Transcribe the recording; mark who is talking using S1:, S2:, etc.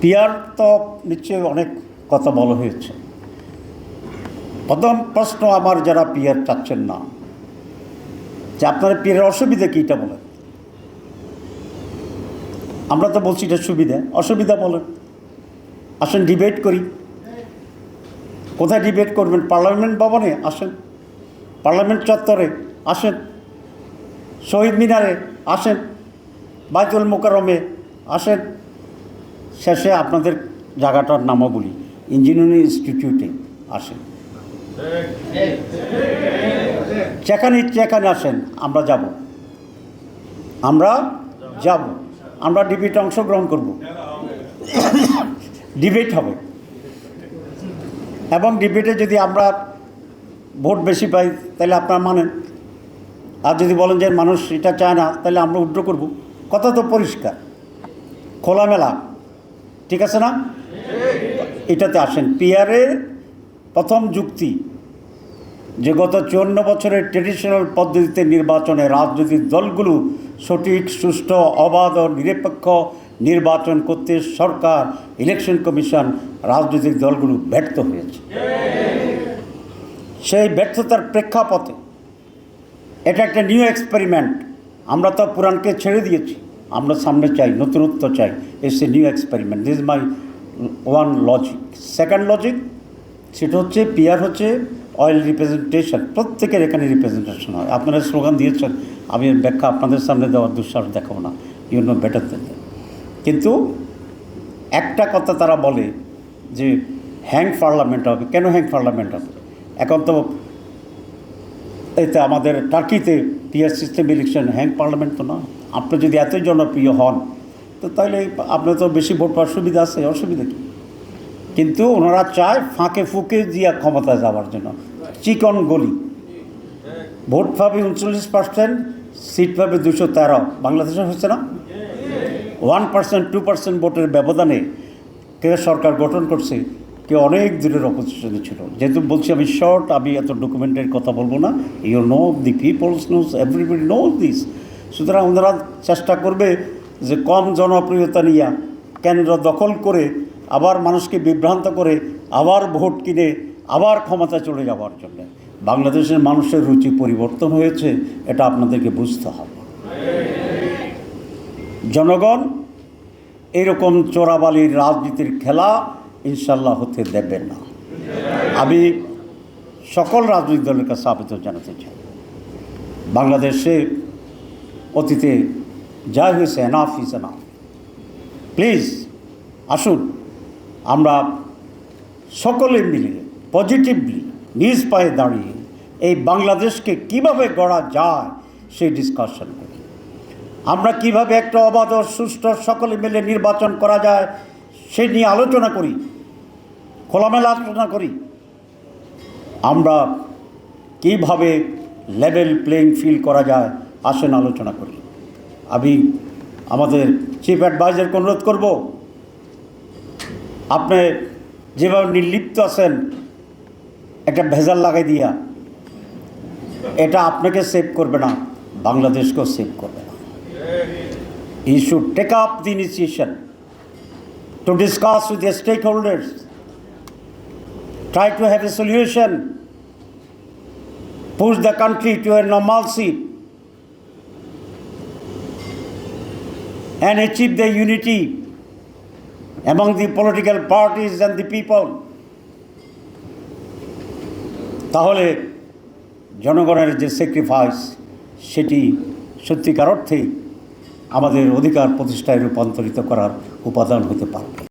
S1: Peer তো নিশ্চয়ই অনেক কথা বলা হয়েছে। প্রথম প্রশ্ন আমার, যারা পিয়ার চাচ্ছেন না, যে আপনার পিয়ারের অসুবিধা কী এটা বলেন। আমরা তো বলছি এটা সুবিধা, অসুবিধা বলেন। আসেন ডিবেট করি। কোথায় ডিবেট করবেন? পার্লামেন্ট ভবনে আসেন, পার্লামেন্ট চত্বরে আসেন, শহীদ মিনারে আসেন, বাইতুল মোকাররমে আসেন। শেষে আপনাদের জায়গাটার নামও বলি, ইঞ্জিনিয়ারিং ইনস্টিটিউটে আসেন। যেখানে আসেন, আমরা যাব, আমরা ডিবেটে অংশগ্রহণ করব, ডিবেট হবে। এবং ডিবেটে যদি আমরা ভোট বেশি পাই তাহলে আপনারা মানেন, আর যদি বলেন যে মানুষ এটা চায় না তাহলে আমরা উইথড্র করব। কথা তো পরিষ্কার, খোলামেলা, ঠিক আছে না? এটাতে আসেন। পিয়ারের প্রথম যুক্তি যে গত 54 বছরের ট্রেডিশনাল পদ্ধতিতে নির্বাচনে রাজনৈতিক দলগুলো সঠিক, সুষ্ঠু, অবাধ ও নিরপেক্ষ নির্বাচন করতে সরকার, ইলেকশন কমিশন, রাজনৈতিক দলগুলো ব্যর্থ হয়েছে। সেই ব্যর্থতার প্রেক্ষাপটে এটা একটা নিউ এক্সপেরিমেন্ট। আমরা তো পুরানকে ছেড়ে দিয়েছি, আমরা সামনে চাই, নতুনত্ব চাই। It's a new experiment. This is my one logic. Second logic, সেটা হচ্ছে পিয়ার হচ্ছে অয়েল রিপ্রেজেন্টেশন। প্রত্যেকের এখানে রিপ্রেজেন্টেশন হয়। আপনারা স্লোগান দিয়েছেন, আমি ব্যাখ্যা আপনাদের সামনে দেওয়ার দুঃসাহস দেখাবো না, you know better than that. কিন্তু একটা কথা তারা বলে যে হ্যাং পার্লামেন্ট হবে। কেন হ্যাং পার্লামেন্ট হবে? এখন তো এতে আমাদের টার্কিতে পিয়ার সিস্টেম ইলেকশন, হ্যাং পার্লামেন্ট তো না। আপনি যদি এতই জনপ্রিয় হন তো তাহলে আপনার তো বেশি ভোট পাওয়ার সুবিধা আছে, অসুবিধা কী? কিন্তু ওনারা চায় ফাঁকে ফুঁকে দিয়ে ক্ষমতায় যাওয়ার জন্য। চিকন গলি, ভোট পাবে 39%, সিট পাবে 213। বাংলাদেশে হচ্ছে না? 1%, 2% ভোটের ব্যবধানে কে সরকার গঠন করছে, কেউ অনেক দূরের অপোজিশনে ছিল। যেহেতু বলছি আমি শর্ট, আমি এত ডকুমেন্টের কথা বলবো না। You know the peoples knows, everybody knows this. সুতরাং ওনারা চেষ্টা করবে যে কম জনপ্রিয়তা নিয়ে কেন্দ্র দখল করে আবার মানুষকে বিভ্রান্ত করে আবার ভোট কিনে আবার ক্ষমতা চলে যাওয়ার জন্য। বাংলাদেশের মানুষের রুচি পরিবর্তন হয়েছে, এটা আপনাদেরকে বুঝতে হবে। জনগণ এরকম চোরাবালির রাজনীতির খেলা ইনশাল্লাহ হতে দেবে না। আমি সকল রাজনৈতিক দলের কাছে আবেদন জানাতে চাই, বাংলাদেশে অতীতে যা হয়েছে এনাফ ইজ এনাফ। প্লিজ আসুন, আমরা সকলে মিলে পজিটিভলি নিজ পায়ে দাঁড়িয়ে এই বাংলাদেশকে কিভাবে গড়া যায় সেই ডিসকাশন করি। আমরা কিভাবে একটা অবাধ ও সুষ্ঠু সকলে মিলে নির্বাচন করা যায় সে নিয়ে আলোচনা করি, খোলামেলা আলোচনা করি। আমরা কিভাবে লেভেল প্লেইং ফিল্ড করা যায় আসেন আলোচনা করি। আমি আমাদের চিফ অ্যাডভাইজারকে অনুরোধ করব, আপনি যেভাবে নির্লিপ্ত আছেন একটা ভেজাল লাগাই দিয়া, এটা আপনাকে সেভ করবে না, বাংলাদেশকেও সেভ করবে না। He should take up the initiation to discuss with the stakeholders, try to have a solution, push the country to a normalcy and achieve the unity among the political parties and the people. তাহলে জনগণের যে sacrifice সেটি সত্যিকার অর্থে আমাদের অধিকার প্রতিষ্ঠায় রূপান্তরিত করার উপাদান হতে পারবে।